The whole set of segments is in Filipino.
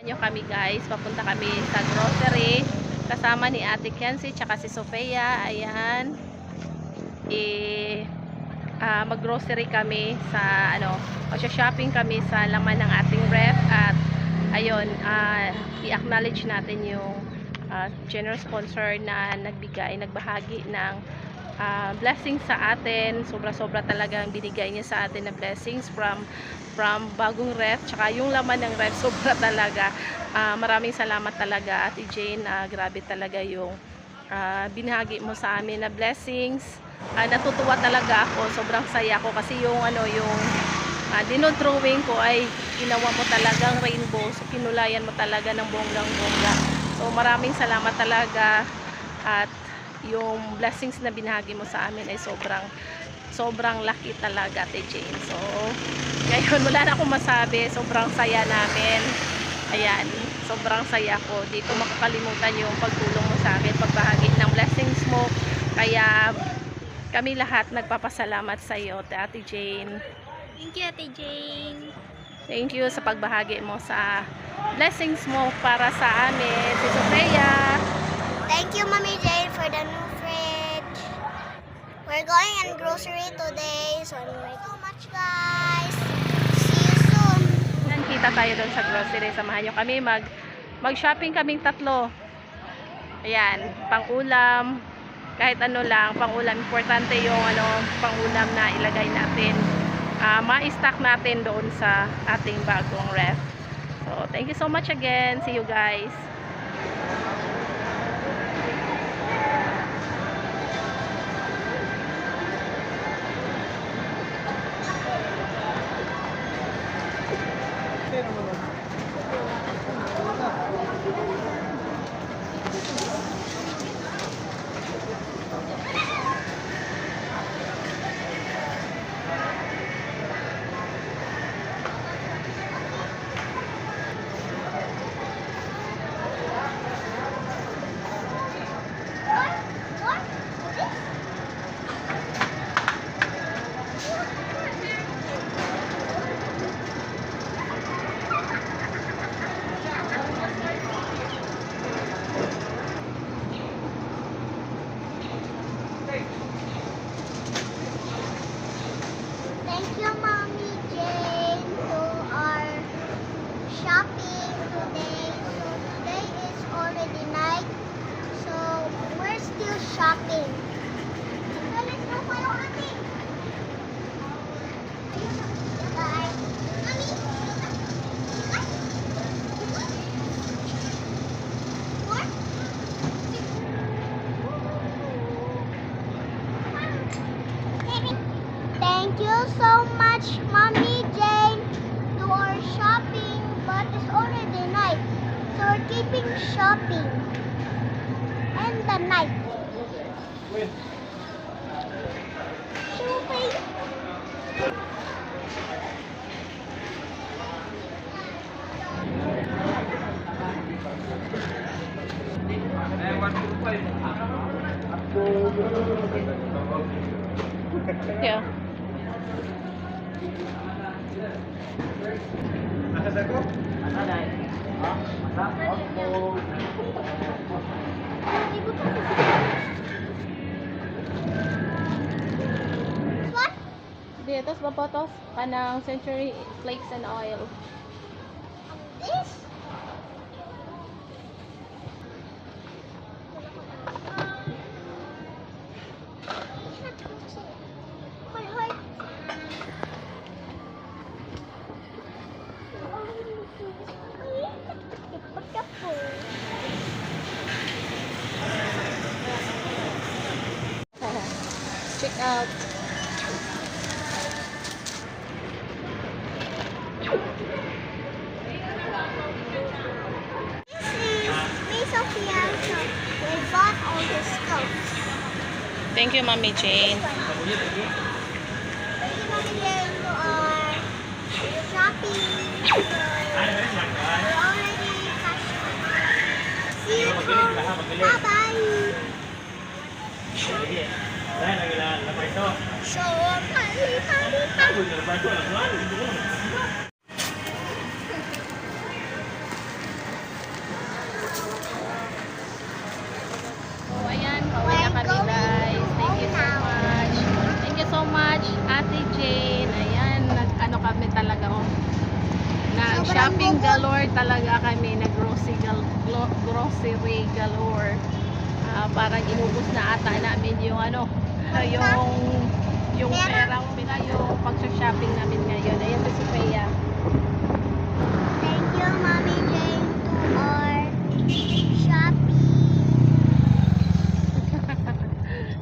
Nyo kami guys, papunta kami sa grocery kasama ni Ate Kenzie tsaka si Sofia. Ayan, mag-grocery kami sa mag-shopping kami sa laman ng ating ref. At ayun, i-acknowledge natin yung generous sponsor na nagbahagi ng blessings sa atin. Sobra-sobra talagang binigay niya sa atin na blessings from bagong ref, tsaka yung laman ng ref, sobra talaga. Maraming salamat talaga, Ate Jane. Grabe talaga yung binahagi mo sa amin na blessings. Natutuwa talaga ako, sobrang saya ko kasi yung dinodrawing ko ay ginawa mo talagang rainbow. So kinulayan mo talaga ng bonggang-bongga. So maraming salamat talaga. At yung blessings na binahagi mo sa amin ay sobrang laki talaga, Ate Jane. So ngayon wala na akong masabi, sobrang saya namin. Ayan, sobrang saya ko. Di ko makakalimutan yung pagtulong mo sa akin, pagbahagi ng blessings mo. Kaya kami lahat nagpapasalamat sa iyo, Ate Jane. Thank you, Ate Jane. Thank you sa pagbahagi mo sa blessings mo para sa amin. Si Sofia. Thank you, Mommy Jane, for the new fridge. We're going on grocery today, so anyway, so much, guys. See you soon. Kita tayo doon sa grocery. Samahan nyo kami. Mag-shopping kaming tatlo. Ayan, pang-ulam. Kahit ano lang, pang-ulam. Importante yung pang-ulam na ilagay natin. Ma-stock natin doon sa ating bagong ref. So, thank you so much again. See you guys. Thank you, Mommy Jane, to our shopping today. So today is already night, so we're still shopping. So let's go follow Ate. Bye. Mommy. What? Thank you so much, Mommy Jane, to our shopping, but it's already night, so we're keeping shopping in the night. Shopping. Yeah. What? Dito sa babotos kanang Century Flakes and Oil. This? My heart. Check out. This is me, Sophia. So we bought all the stuff. Thank you, Mommy Jane. Thank you, Mommy Jane, to our shopping. So we're already cashed out. See you soon. Bye-bye. So, bye-bye. Shopping galore talaga kami. Grocery galore. Parang inubos na ata namin yung ano, yung perang yung pag-shopping namin ngayon. Ayan si Sophia. Thank you, Mommy Jane, to our shopping.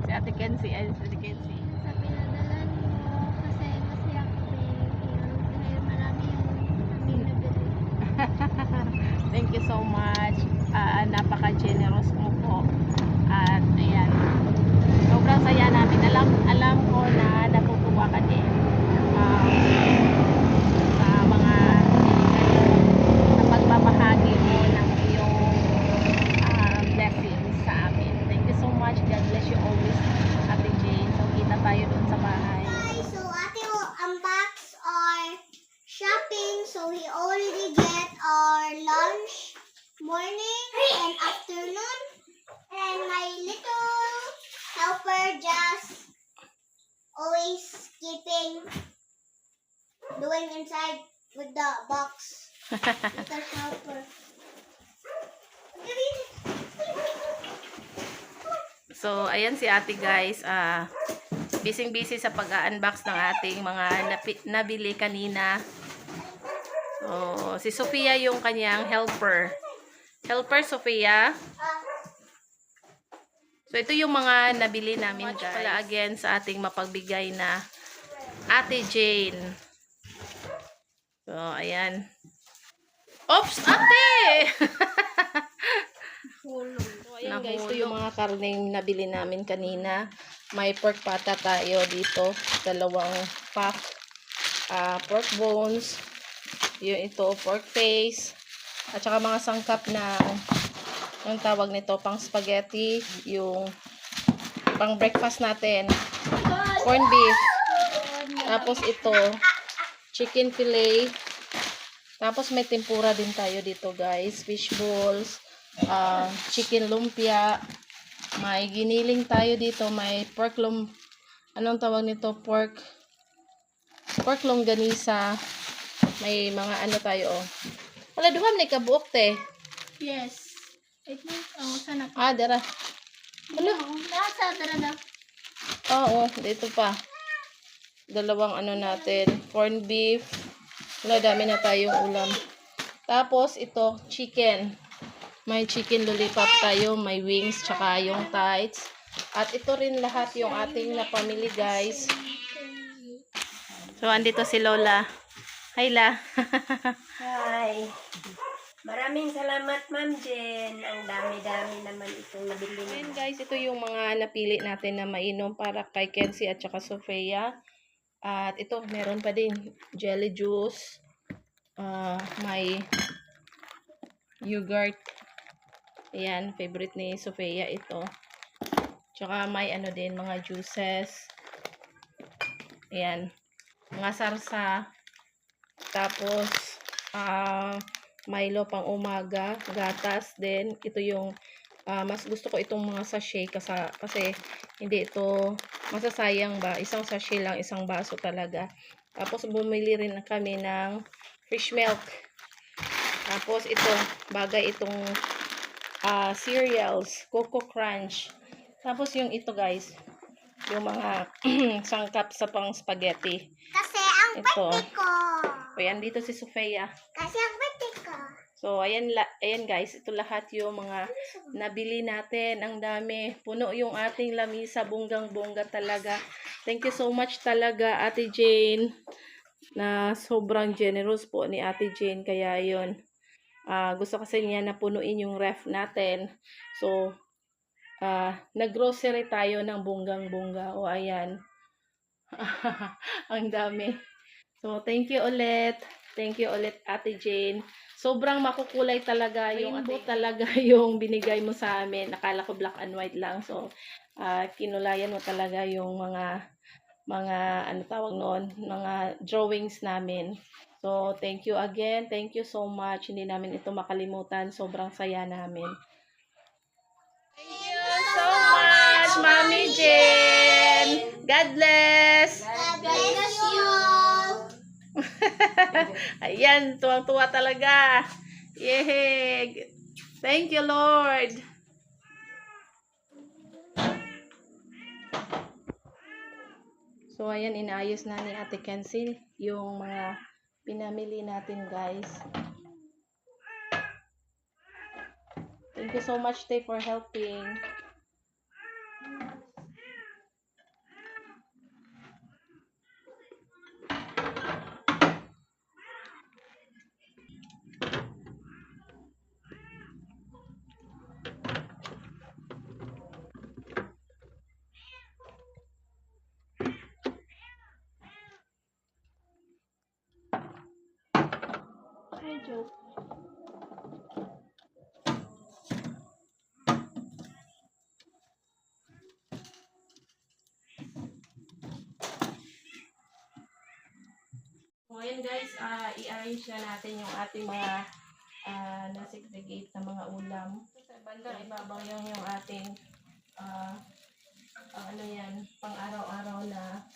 Si Ate Kenzie, ay si Ate Kenzie. Sa pinadalan mo, kasi masaya kami. Dahil marami yung aming nabili. Thank you so much. Napaka-generous mo po. At ayan. Sobrang saya namin. Alam ko na natutuwa ka din. Sa mga sa pagbabahagi mo ng iyong blessings sa amin. Thank you so much. God bless you always, Ate Jane. So, kita tayo doon sa bahay. Guys, so Ate will unbox our shopping. So he already get our lunch, morning and afternoon. And my little helper just always doing inside with the box. Little helper. So, ayan si ate guys. Busy sa pag-unbox ng ating mga nabili kanina. So, si Sophia yung kanyang helper. Helper, Sophia. So, ito yung mga nabili namin guys. Pala again sa ating mapagbigay na Ate Jane. So, ayan. Oops, ate! So, ayan guys, ito yung mga karneng nabili namin kanina. May pork pata tayo dito. 2 pack. Pork bones. Yung ito, pork face. At saka mga sangkap na ang tawag nito, pang spaghetti. Yung pang breakfast natin. Corn beef. Tapos ito, chicken fillet. Tapos may tempura din tayo dito guys. Fish balls. Chicken lumpia. May giniling tayo dito. May pork anong tawag nito? Pork longganisa. May mga ano tayo oh. Wala duham ni kabuok te. Yes. I think, sana. Dara. Ano? Nasa, dara na. Oo, dito pa. 2 ano natin. Corn beef. Wala, dami na tayong ulam. Tapos, ito, chicken. May chicken lollipop tayo. May wings, tsaka yung thighs. At ito rin lahat yung ating napamili, guys. So, andito si Lola. Hi, La. Hi. Maraming salamat, Ma'am Jen. Ang dami-dami naman itong nabili. Ayan, guys, ito yung mga napili natin na mainom para kay Kenzie at saka Sophia. At ito, meron pa din jelly juice. May yogurt. Ayan, favorite ni Sophia ito. Tsaka may ano din, mga juices. Ayan, mga sarsa. Tapos, Milo pang umaga, gatas din. Ito yung, mas gusto ko itong mga sachet kasi hindi ito masasayang ba. Isang sachet lang, isang baso talaga. Tapos, bumili rin kami ng fish milk. Tapos, ito, bagay itong cereals, Coco Crunch. Tapos, yung ito guys, yung mga sangkap sa pang spaghetti. Kasi ang Ito. birthday ko. Ayan, dito si Sophia. Kasi ang birthday ko. So, ayan guys, ito lahat yung mga nabili natin. Ang dami. Puno yung ating lamisa. Bonggang-bongga talaga. Thank you so much talaga, Ate Jane. Na sobrang generous po ni Ate Jane. Kaya yun. Gusto kasi niya na punuin yung ref natin. So, nag-grocery tayo ng bonggang-bongga. O, ayan. Ang dami. So, thank you ulit. Thank you ulit, Ate Jane. Sobrang makukulay talaga yung talaga yung binigay mo sa amin. Nakala ko black and white lang. So, kinulayan mo talaga yung mga ano tawag noon, mga drawings namin. So, thank you again. Thank you so much. Hindi namin ito makalimutan. Sobrang saya namin. Thank you so much, Mommy Jane. God bless. God bless you. Ayan, tuwang-tuwa talaga. Yay! Thank you, Lord. So, ayan, inaayos na ni Ate Kenzie yung mga pinamili natin, guys. Thank you so much, Tay, for helping. Hi, Joe. So, ayan guys, i-arrange na natin yung ating mga na-segregate na mga ulam. Sa banda, ibabaw yung ating ano yan, pang araw-araw na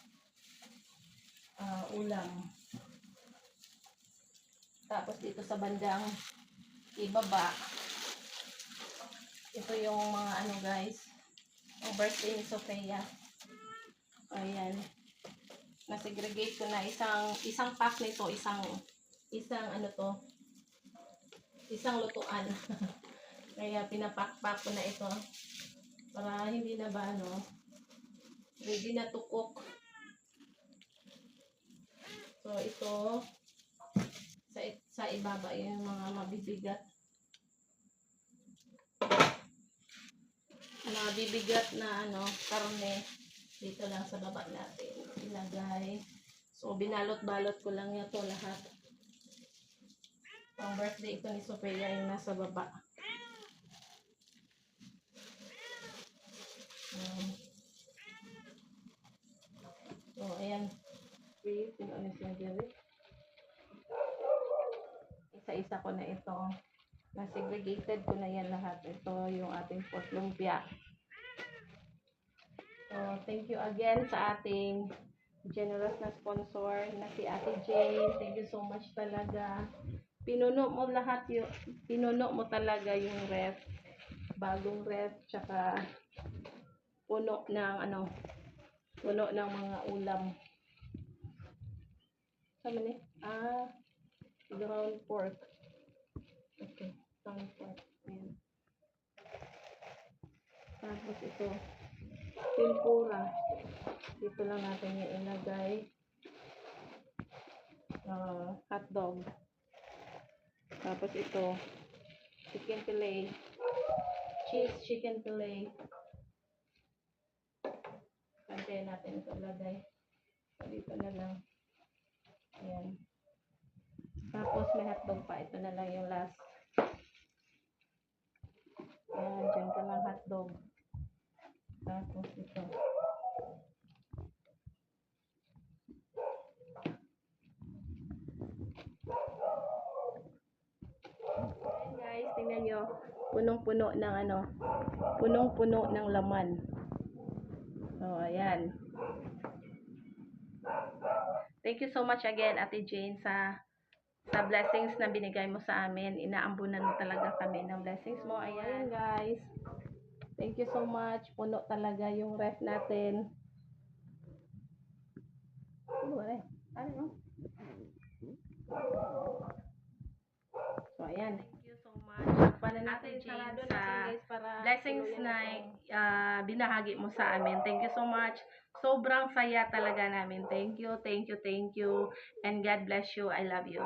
ulam. Tapos dito sa bandang ibaba, ito yung mga ano guys, yung birthday ni Sofia. Ayan. Na-segregate ko na isang pack nito, isang ano to, isang lutuan. Kaya pinapak-pack ko na ito para hindi na ba ano, ready na to cook. So ito sa ibaba yung mga mabibigat. Mabibigat na ano, karne dito lang sa baba natin ilagay. So binalot-balot ko lang ito lahat. Ang birthday ito ni Sofia yung nasa baba. So ayan. Isa-isa ko na ito. Na-segregated ko na yan lahat. Ito yung ating pork lumpia. So, thank you again sa ating generous na sponsor na si Ate Jane. Thank you so much talaga. Pinuno mo lahat yung, pinuno mo talaga yung ref. Bagong ref, tsaka puno ng ano, puno ng mga ulam. Sama ni? Ground pork. Okay, ground pork. Ayan. Tapos ito, tempura. Dito lang natin yung ilagay. Hotdog. Tapos ito, chicken fillet. Cheese chicken fillet. Pantay natin ito ilagay. Dito na lang. Ayan. Tapos may hotdog pa. Ito na lang yung last. Ayan, dyan ka lang hotdog. Tapos ito. Ayan guys, tingnan nyo. Punong-puno ng ano. Punong-puno ng laman. So, ayan. Thank you so much again, Ate Jane, sa blessings na binigay mo sa amin. Inaambunan mo talaga kami ng blessings mo. Ayan guys. Thank you so much. Puno talaga yung ref natin. Ano? So, ayan. Thank you so much. Paano natin Jane sa blessings na binahagi mo sa amin. Thank you so much. Sobrang saya talaga namin. Thank you, thank you, thank you. And God bless you. I love you.